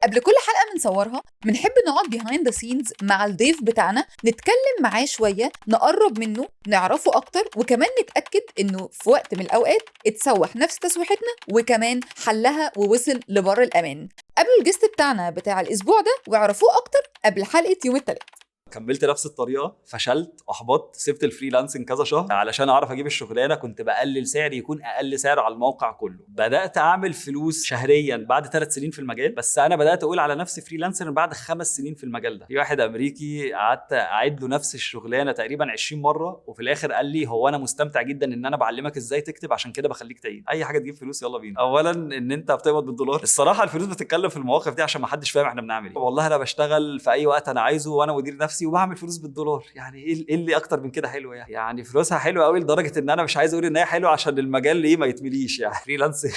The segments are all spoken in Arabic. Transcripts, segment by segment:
قبل كل حلقة بنصورها بنحب نقعد behind the scenes مع الضيف بتاعنا، نتكلم معاه شوية، نقرب منه، نعرفه أكتر، وكمان نتأكد إنه في وقت من الأوقات اتسوح نفس تسويحتنا وكمان حلها ووصل لبر الأمان. قبل الجست بتاعنا بتاع الأسبوع ده ويعرفوه أكتر قبل حلقة يوم التلات. كملت نفس الطريقه، فشلت، احبطت، سبت الفريلانسنج كذا شهر علشان اعرف اجيب الشغلانه. كنت بقلل سعري يكون اقل سعر على الموقع كله. بدات اعمل فلوس شهريا بعد 3 سنين في المجال، بس انا بدات اقول على نفسي فريلانسر بعد 5 سنين في المجال ده. في واحد امريكي قعدت اعيد له نفس الشغلانه تقريبا 20 مره، وفي الاخر قال لي هو انا مستمتع جدا ان انا بعلمك ازاي تكتب، عشان كده بخليك تعيد اي حاجه تجيب فلوس. يلا بينا. اولا ان انت بتقبض بالدولار. الصراحه الفلوس بتتكلم في المواقف دي عشان ما حدش فاهم احنا بنعمل ايه. والله انا بشتغل في اي وقت انا عايزه وانا مدير نفسي وبعمل فلوس بالدولار. يعني ايه اللي اكتر من كده حلو؟ يعني فلوسها حلوه قوي لدرجه ان انا مش عايز اقول ان هي حلوه عشان المجال ايه ما يتمليش. يعني فريلانس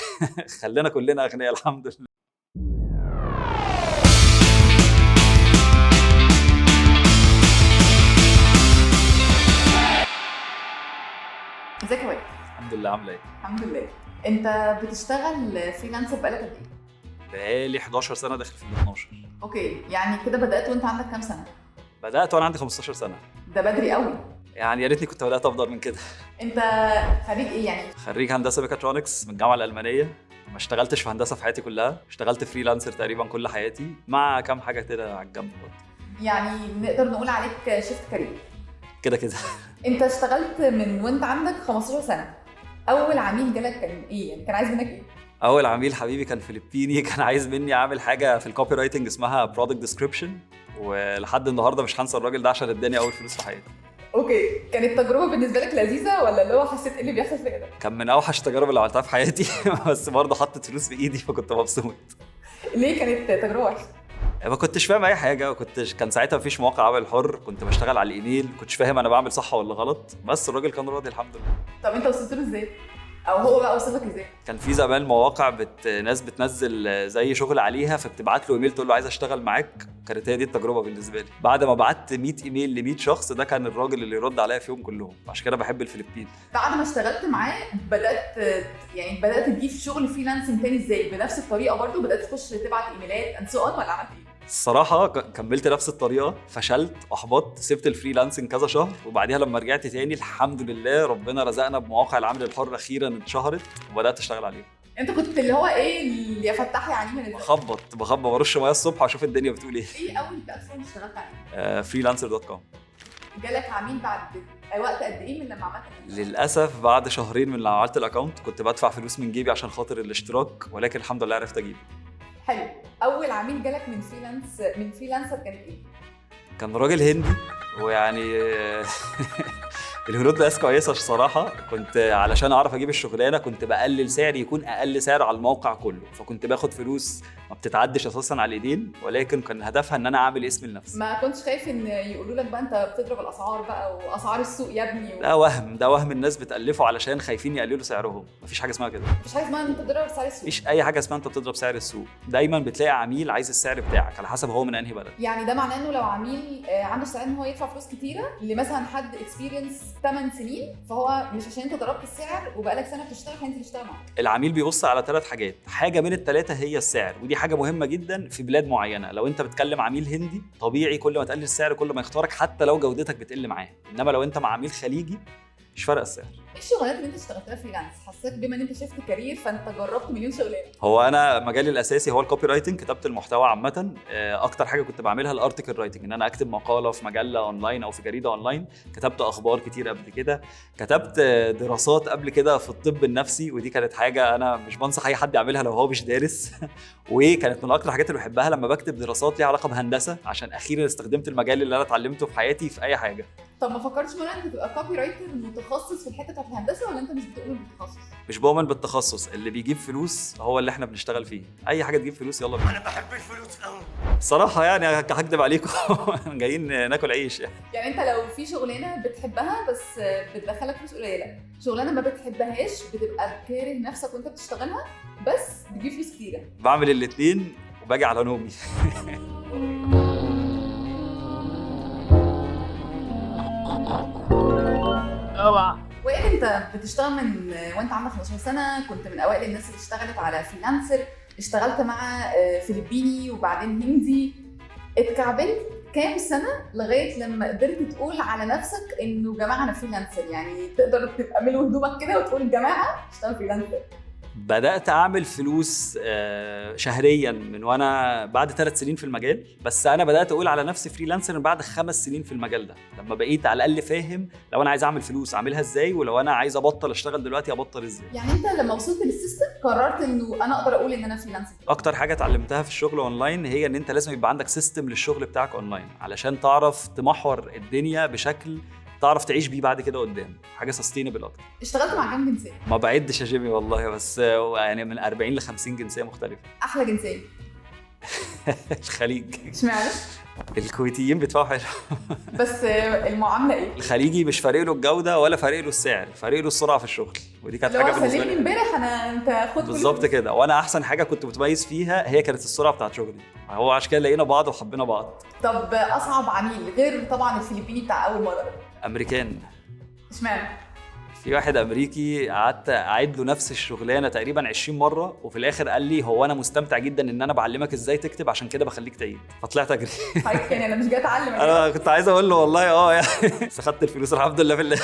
خلينا كلنا اغنياء الحمد لله. ازيك يا وائل؟ الحمد لله. عامله ايه؟ الحمد لله. انت بتشتغل فريلانسر بقالك قد ايه؟ بقالي 11 سنه داخل في 12. اوكي، يعني كده بدأت وانت عندك كام سنة؟ بدات وانا عندي 15 سنه. ده بدري قوي. يعني يا ريتني كنت بدات افضل من كده. انت خريج ايه يعني؟ خريج هندسه ميكاترونكس من الجامعه الالمانيه. ما اشتغلتش في هندسه في حياتي كلها، اشتغلت فريلانسر تقريبا كل حياتي مع كام حاجه كده على الجنب برضه. يعني نقدر نقول عليك شيفت كارير. كده انت اشتغلت من وانت عندك 15 سنة. اول عميل جالك كان ايه؟ يعني كان عايز منك ايه؟ اول عميل حبيبي كان فلبيني، كان عايز مني اعمل حاجه في الكوبي رايتنج اسمها برودكت ديسكريبشن، ولحد النهارده مش هنسى الراجل ده عشان اداني اول فلوس في حياتي. اوكي، كانت تجربة بالنسبة لك لذيذة ولا اللي هو حسيت ايه اللي بيحصل فيا ده؟ كان من اوحش التجارب اللي عملتها في حياتي بس برضه حطت فلوس في ايدي فكنت مبسوط. ليه كانت تجربة وحشة؟ ما كنتش فاهم اي حاجه، كان ساعتها مفيش مواقع عمل حر، كنت بشتغل على الايميل، كنتش فاهم انا بعمل صح ولا غلط، بس الراجل كان راضي الحمد لله. طب انت وصلت له ازاي؟ او هو بقى وصلك ازاي؟ كان في زمان مواقع ناس بتنزل زي شغل عليها، فبتبعت له ايميل تقول له عايز اشتغل معاك. كانت هي دي التجربه بالنسبه لي. بعد ما بعت 100 ايميل ل 100 شخص، ده كان الراجل اللي يرد عليا فيهم كلهم. عشان كده بحب الفلبين. بعد ما اشتغلت معاه بدأت تجيب شغل فريلانسنج تاني ازاي؟ بنفس الطريقة برضو بدأت تخش تبعت ايميلات اند سو اون ولا عملت ايه؟ الصراحه كملت نفس الطريقه، فشلت، احبطت، سبت الفريلانسنج كذا شهر، وبعديها لما رجعت تاني الحمد لله ربنا رزقنا بمواقع العمل الحر اخيرا اتشهرت وبدات اشتغل عليها. انت كنت اللي هو ايه اللي يا فتح يا عليم اللي بخبط برش ميه الصبح واشوف الدنيا بتقول ايه. ايه اول بلاتفورم اشتغلت عليه؟ freelancer.com. جالك عميل بعد وقت قد ايه من لما عملت؟ للاسف بعد شهرين من لما عملت الاكونت. كنت بدفع فلوس من جيبي عشان خاطر الاشتراك، ولكن الحمد لله عرفت اجيبه. حلو. اول عميل جالك من فريلانسر كانت ايه؟ كان راجل هندي، ويعني الهنود ناس كويسه الصراحه. كنت علشان اعرف اجيب الشغلانه كنت بقلل سعري يكون اقل سعر على الموقع كله، فكنت باخد فلوس ما بتتعدش اساسا على الايدين، ولكن كان هدفها ان انا اعمل اسم لنفسي. ما كنتش خايف ان يقولوا لك بقى انت بتضرب الاسعار بقى واسعار السوق يا ابني ده وهم الناس بتالفه علشان خايفين يقللوا سعرهم. مفيش حاجه اسمها كده. مفيش حاجه اسمها ان انت بتضرب سعر السوق. مفيش اي حاجه اسمها انت بتضرب سعر السوق. دايما بتلاقي عميل عايز السعر بتاعك على حسب هو من انهي بلد. يعني ده معناه انه لو عميل عنده استعداد ان هو يدفع فلوس كتيره لمثلا حد اكسبيرينس 8 سنين، فهو مش عشان انت ضربت السعر وبقالك سنه بتشتغل هينزل يشتغل معاك. العميل بيبص على 3 حاجات، حاجه من ال3 هي السعر، ودي حاجه مهمه جدا في بلاد معينه. لو انت بتكلم عميل هندي طبيعي كل ما تقلل السعر كل ما يختارك حتى لو جودتك بتقل معاه، انما لو انت مع عميل خليجي مش فارق السعر. ايه الشغلانات اللي انت اشتغلتها فريلانس؟ حسيت بما ان انت شفت كارير فانت جربت مليون شغلانه. هو انا مجالي الاساسي هو الكوبي رايتنج، كتابه المحتوى عامه. اكتر حاجه كنت بعملها الارتكل رايتنج، ان انا اكتب مقاله في مجله اونلاين او في جريده اونلاين. كتبت اخبار كتير قبل كده، كتبت دراسات قبل كده في الطب النفسي، ودي كانت حاجه انا مش بنصح اي حد يعملها لو هو مش دارس وكانت من اكتر الحاجات اللي بحبها لما بكتب دراسات ليها علاقه بهندسه، عشان اخيرا استخدمت المجال اللي انا اتعلمته في حياتي في اي حاجه. طب ما فكرتش مرة انت تبقى كوبي رايتر متخصص في الحته بتاعت الهندسه، ولا انت مش بتؤمن بالتخصص؟ مش بؤمن بالتخصص، اللي بيجيب فلوس هو اللي احنا بنشتغل فيه. اي حاجه تجيب فلوس يلا بينا. انا بحب الفلوس قوي الصراحه يعني هكدب عليكم جايين ناكل عيش يعني انت لو في شغلانه بتحبها بس بتدخلك فلوس قليله، شغلانه ما بتحبهاش بتبقى كاره نفسك وانت بتشتغلها بس بتجيب فلوس كتيره. بعمل الاثنين وباجي على نومي وإيه انت بتشتغل من وانت عندك 15 سنه، كنت من اوائل الناس اللي اشتغلت على فريلانسر، اشتغلت مع فلبيني وبعدين هندي. اتكعبلت كام سنة لغاية لما قدرت تقول على نفسك انه جماعة انا فريلانسر، يعني تقدر تبقى ملو هدومك كده وتقول جماعة اشتغل فريلانسر؟ بدأت أعمل فلوس شهريا من وأنا بعد 3 سنين في المجال، بس أنا بدأت أقول على نفسي فريلانسر من بعد 5 سنين في المجال ده، لما بقيت على الأقل فاهم لو أنا عايز أعمل فلوس أعملها إزاي، ولو أنا عايز أبطل أشتغل دلوقتي أبطل إزاي. يعني أنت لما وصلت للسيستم قررت إنه أنا أقدر أقول إن أنا فريلانسر. أكتر حاجة اتعلمتها في الشغل أونلاين هي إن أنت لازم يبقى عندك سيستم للشغل بتاعك أونلاين علشان تعرف تمحور الدنيا بشكل تعرف تعيش بيه بعد كده قدام، حاجه سستينبل اكتر. اشتغلت مع كام جنسيه؟ ما بعدش يا جيمي والله، بس يعني من 40 ل 50 جنسيه مختلفه. احلى جنسيه؟ الخليج. اشمعنى؟ الكويتيين بيدفعوا حلو. بس المعامله ايه؟ الخليجي مش فارق له الجوده ولا فارق له السعر، فارق له السرعه في الشغل، ودي كانت حاجه بالنسبه لي. امبارح انت خد بالظبط كده، وانا احسن حاجه كنت متميز فيها هي كانت السرعه بتاعت شغلي، هو عشان كده لقينا بعض وحبينا بعض. طب اصعب عميل غير طبعا الفلبيني بتاع اول مره؟ امريكان. اشمعنى؟ في واحد امريكي قعدت اعيد له نفس الشغلانه تقريبا 20 مره، وفي الاخر قال لي هو انا مستمتع جدا ان انا بعلمك ازاي تكتب عشان كده بخليك تعيد، فطلعت اجري. حضرتك يعني انا مش جاي اتعلم. انا كنت عايز اقول له والله يعني بس خدت الفلوس الحمد لله بالله.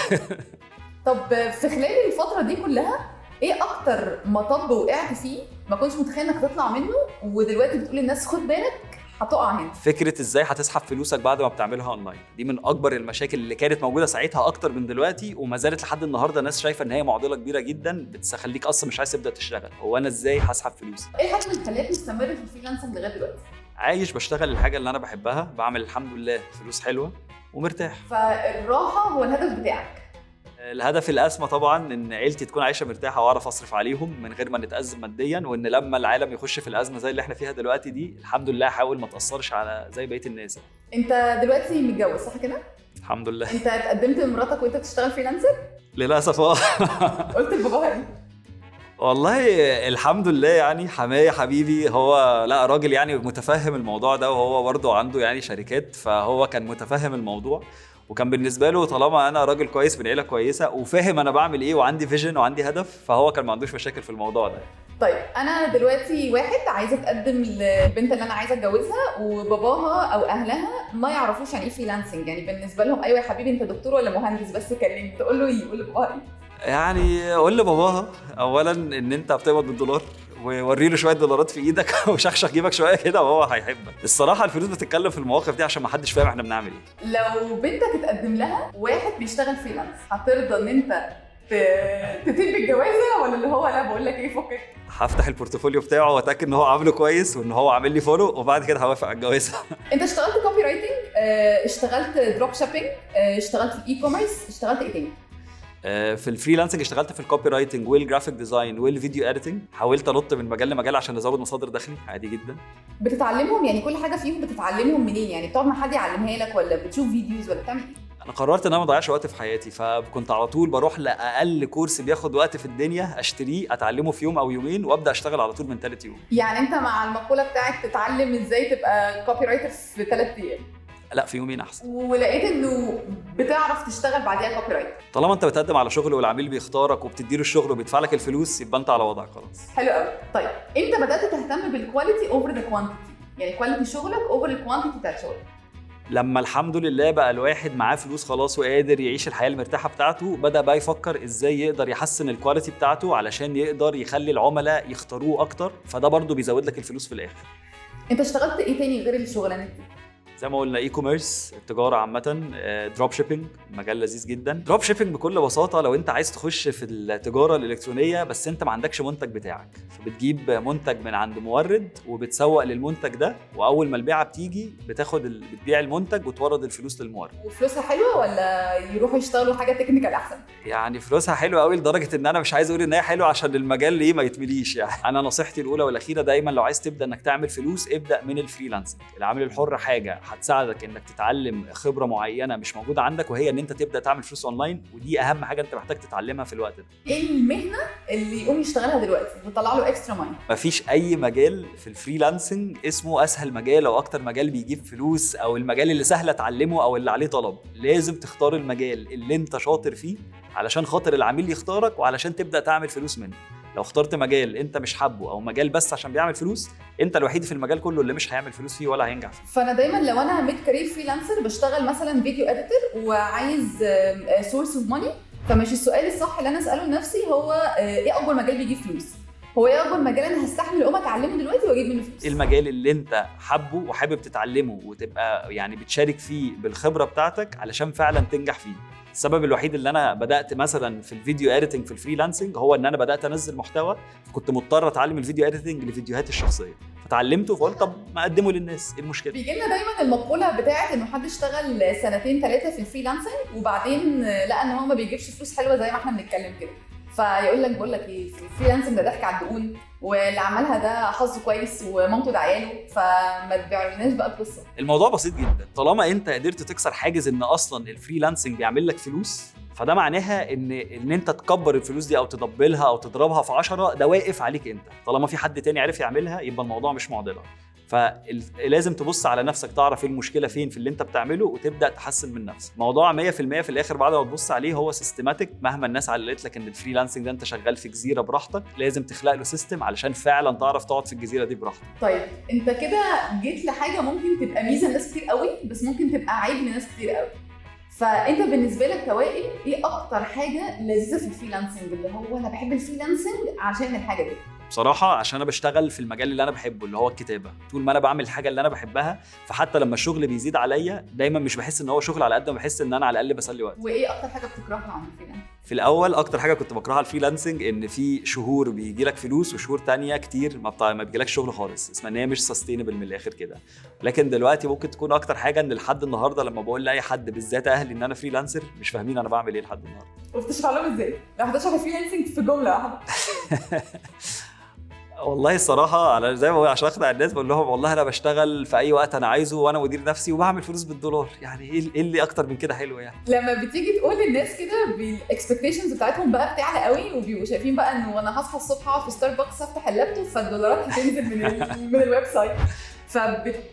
طب في خلال الفتره دي كلها ايه اكتر مطب وقعت فيه ما كنتش متخيل انك تطلع منه ودلوقتي بتقول للناس خد بالك هتقع هنا؟ فكره ازاي هتسحب فلوسك بعد ما بتعملها اونلاين دي من اكبر المشاكل اللي كانت موجوده ساعتها اكتر من دلوقتي، وما زالت لحد النهارده ناس شايفه ان هي معضله كبيره جدا بتخليك اصلا مش عايز تبدا تشتغل. هو انا ازاي هسحب فلوسي؟ ايه الحاجه اللي خلتك مستمر في الفريلانسنج لغايه دلوقتي؟ عايش بشتغل الحاجه اللي انا بحبها، بعمل الحمد لله فلوس حلوه ومرتاح. فالراحه هو الهدف بتاعك؟ الهدف الاسمى طبعا ان عيلتي تكون عايشه مرتاحه واعرف اصرف عليهم من غير ما نتازم ماديا، وان لما العالم يخش في الازمه زي اللي احنا فيها دلوقتي دي الحمد لله احاول ما تاثرش على زي بقيه الناس. انت دلوقتي متجوز صح كده؟ الحمد لله. انت اتقدمت لمراتك وانت بتشتغل فريلانسر؟ للاسف قلت لباباها ايه؟ والله الحمد لله، يعني حماية حبيبي هو لا راجل يعني متفهم الموضوع ده، وهو برضه عنده يعني شركات، فهو كان متفهم الموضوع، وكان بالنسبه له طالما انا راجل كويس من عيله كويسه وفاهم انا بعمل ايه وعندي فيجن وعندي هدف، فهو كان ما عندوش مشاكل في الموضوع ده. طيب انا دلوقتي واحد عايزه اتقدم للبنت اللي انا عايزه اتجوزها وباباها او اهلها ما يعرفوش يعني ايه فريلانسنج، يعني بالنسبه لهم ايوه يا حبيبي انت دكتور ولا مهندس بس كلمني، تقول له ايه؟ قول لباباها ايه؟ يعني قول لباباها اولا ان انت بتقبض بالدولار، ووري له شويه دولارات في ايدك وشخشخ جيبك شويه كده وهو هيحبك. الصراحه الفلوس بتتكلم في المواقف دي عشان ما حدش فاهم احنا بنعمل ايه. لو بنتك اتقدم لها واحد بيشتغل فريلانس هترضى ان انت تتم الجوازه ولا اللي هو لا بقول لك ايه فكك؟ هفتح البورتفوليو بتاعه واتاكد ان هو عامله كويس وان هو عامل لي فولو، وبعد كده هوافق على الجوازه. انت اشتغلت كوبي رايتنج، اشتغلت دروب شيبينج، اشتغلت في الاي كوميرس، اشتغلت ايه تاني؟ في الفريلانسنج اشتغلت في الكوبي رايتنج والجرافيك ديزاين والفيديو اديتنج، حاولت انط من مجال لمجال عشان ازود مصادر دخلي عادي جدا. بتتعلمهم يعني كل حاجه فيهم بتتعلمهم منين؟ يعني بتقعد مع حد يعلمها لك ولا بتشوف فيديوز ولا بتعمل ايه؟ انا قررت ان انا ما اضيعش وقت في حياتي، فكنت على طول بروح لاقل كورس بياخد وقت في الدنيا اشتريه اتعلمه في يوم او يومين وابدا اشتغل على طول من ثالث يوم. يعني انت مع المقوله بتاعت تتعلم ازاي تبقى كوبي رايتر في 3 ايام؟ لا في يومين احسن. ولقيت انه بتعرف تشتغل بعديها كوبي رايتر؟ طالما انت بتقدم على شغل والعميل بيختارك وبتديله الشغل وبيدفع لك الفلوس يبقى انت على وضعك خلاص. حلو قوي. طيب انت بدات تهتم بالكواليتي اوفر ذا كوانتيتي، يعني كواليتي شغلك اوفر الكوانتيتي بتاعت شغلك، لما الحمد لله بقى الواحد معاه فلوس خلاص وقادر يعيش الحياه المرتاحه بتاعته، بدا بقى يفكر ازاي يقدر يحسن الكواليتي بتاعته علشان يقدر يخلي العملاء يختاروه اكتر، فده برضو بيزود لك الفلوس في الاخر. انت اشتغلت ايه تاني غير الشغلانات دي؟ زي ما قلنا اي كوميرس، التجاره عامه، دروب شيبينج مجال لذيذ جدا. دروب شيبينج بكل بساطه لو انت عايز تخش في التجاره الالكترونيه بس انت ما عندكش منتج بتاعك، فبتجيب منتج من عند مورد وبتسوق للمنتج ده، واول ما البيعه بتيجي بتبيع المنتج وتورد الفلوس للمورد. وفلوسها حلوه ولا يروحوا يشتغلوا حاجه تكنيكال احسن؟ يعني فلوسها حلوه قوي لدرجه ان انا مش عايز اقول ان هي حلوه عشان المجال ايه ما يتمليش. يعني انا نصيحتي الاولى والاخيره دايما لو عايز تبدا انك تعمل فلوس ابدا من الفريلانسنج. العمل الحر حاجه هتساعدك انك تتعلم خبره معينه مش موجوده عندك، وهي ان انت تبدا تعمل فلوس اونلاين، ودي اهم حاجه انت محتاج تتعلمها في الوقت ده. ايه المهنه اللي يقوم يشتغلها دلوقتي وتطلع له اكسترا ماني؟ مفيش اي مجال في الفريلانسنج اسمه اسهل مجال او اكتر مجال بيجيب فلوس او المجال اللي سهل اتعلمه او اللي عليه طلب. لازم تختار المجال اللي انت شاطر فيه علشان خاطر العميل يختارك وعلشان تبدا تعمل فلوس منه. لو اخترت مجال انت مش حابه او مجال بس عشان بيعمل فلوس، انت الوحيد في المجال كله اللي مش هيعمل فلوس فيه ولا هينجح فيه. فانا دايما لو انا ميد كارير فريلانسر بشتغل مثلا فيديو اديتور وعايز سورس اوف ماني، فمش السؤال الصح اللي انا اساله لنفسي هو ايه اكبر مجال بيجيب فلوس، هو ايه اكبر مجال انا هستحمل اقوم اتعلمه دلوقتي واجيب منه فلوس. المجال اللي انت حابه وحابب تتعلمه وتبقى يعني بتشارك فيه بالخبره بتاعتك علشان فعلا تنجح فيه. السبب الوحيد اللي انا بدات مثلا في الفيديو اديتنج في الفريلانسنج هو ان انا بدات انزل محتوى، كنت مضطر اتعلم الفيديو اديتنج لفيديوهاتي الشخصيه، فتعلمته فقلت طب ما اقدمه للناس، ايه المشكله؟ بيجي لنا دايما المقوله بتاعه انه حد اشتغل 2-3 في الفريلانسنج وبعدين لقى ان هو ما بيجيبش فلوس حلوه زي ما احنا بنتكلم كده، فيقول لك بقول لك ايه، الفريلانسنج ده ضحك على الدقون، واللي عملها ده حظه كويس ومامته دعياله، فما تبيعولناش بقى القصه. الموضوع بسيط جدا، طالما انت قدرت تكسر حاجز ان اصلا الفريلانسنج بيعمل لك فلوس، فده معناها ان انت تكبر الفلوس دي او تدبلها او تضربها في 10، ده واقف عليك انت. طالما في حد تاني عرف يعملها يبقى الموضوع مش معضله. فلازم تبص على نفسك، تعرف ايه المشكله فين في اللي انت بتعمله وتبدا تحسن من نفسك. موضوع 100% في الاخر بعد ما تبص عليه هو سيستماتيك. مهما الناس علقت لك ان الفريلانسنج ده انت شغال في جزيره براحتك، لازم تخلق له سيستم علشان فعلا تعرف تقعد في الجزيره دي براحتك. طيب انت كده جيت لحاجه ممكن تبقى ميزه لناس كتير قوي بس ممكن تبقى عيب لناس كتير قوي. فانت بالنسبه لك كوائل ايه اكتر حاجه لذيذه في الفريلانسنج اللي هو انا بحب الفريلانسنج عشان الحاجه دي؟ بصراحة عشان أنا بشتغل في المجال اللي أنا بحبه اللي هو الكتابة، طول ما أنا بعمل الحاجة اللي أنا بحبها، فحتى لما الشغل بيزيد عليا دايما مش بحس إن هو شغل على قد ما بحس إن أنا على الأقل بسلي وقت. وايه اكتر حاجه بتكرهها عن الفريلانسنج؟ في الأول أكتر حاجة كنت بكرهها الفريلانسنج إن في شهور بيجي لك فلوس وشهور تانية كتير ما بيجيلكش شغل خالص، اسمها إن هي مش سستينبل من الآخر كده. لكن دلوقتي ممكن تكون أكتر حاجة إن لحد النهاردة لما بقول لأي حد بالذات أهلي إن أنا فريلانسر مش فاهمين أنا بعمل إيه لحد النهاردة. وبتشرح لهم إزاي؟ لو هتشرح الفريلانسنج في جملة واحدة. والله الصراحة أنا زي ما بقول عشان أقنع الناس بقول لهم والله أنا بشتغل في أي وقت أنا عايزه وأنا مدير نفسي وبعمل فلوس بالدولار، يعني إيه اللي أكتر من كده حلو يعني؟ لما بتيجي تقول للناس كده بالاكسبكتيشنز بتاعتهم بقى بتعلى قوي وبيبقوا شايفين بقى إنه أنا هصحى الصبح أقعد في ستاربكس أفتح اللابتوب فالدولارات هتنزل من الويب سايت،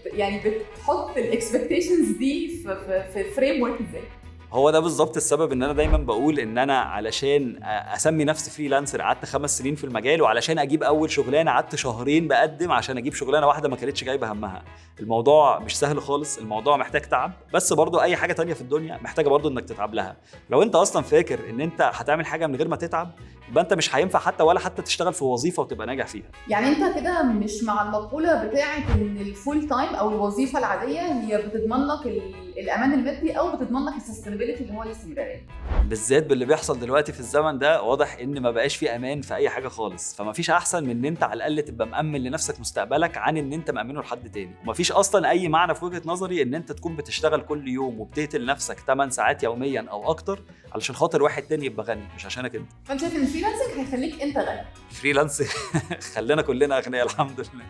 يعني بتحط الاكسبكتيشنز دي في فريم ورك إزاي؟ هو ده بالظبط السبب ان انا دايما بقول ان انا علشان اسمي نفسي فريلانسر قعدت 5 سنين في المجال، وعلشان اجيب اول شغلانه قعدت شهرين بقدم عشان اجيب شغلانه واحده ما كانتش جايبه همها. الموضوع مش سهل خالص، الموضوع محتاج تعب، بس برضو اي حاجه تانية في الدنيا محتاجه برضو انك تتعب لها. لو انت اصلا فاكر ان انت هتعمل حاجه من غير ما تتعب يبقى انت مش هينفع حتى ولا حتى تشتغل في وظيفه وتبقى ناجح فيها. يعني انت كده مش مع المقوله بتاعه ان الفول تايم او الوظيفه العاديه هي بتضمن لك الامان المادي او بتضمن لك السستينابيلتي اللي هو الاستمراريه؟ بالذات باللي بيحصل دلوقتي في الزمن ده واضح ان ما بقاش في امان في اي حاجه خالص، فما فيش احسن من ان انت على الاقل تبقى مأمن لنفسك مستقبلك عن ان انت مأمنه لحد تاني. وما فيش اصلا اي معنى في وجهه نظري ان انت تكون بتشتغل كل يوم وبتقتل نفسك 8 ساعات يوميا او اكتر علشان خاطر واحد تاني يبقى غني، مش عشانك انت. فانت شايف ان الفريلانسنج هيخليك انت غني؟ فريلانس خلينا كلنا اغنياء الحمد لله.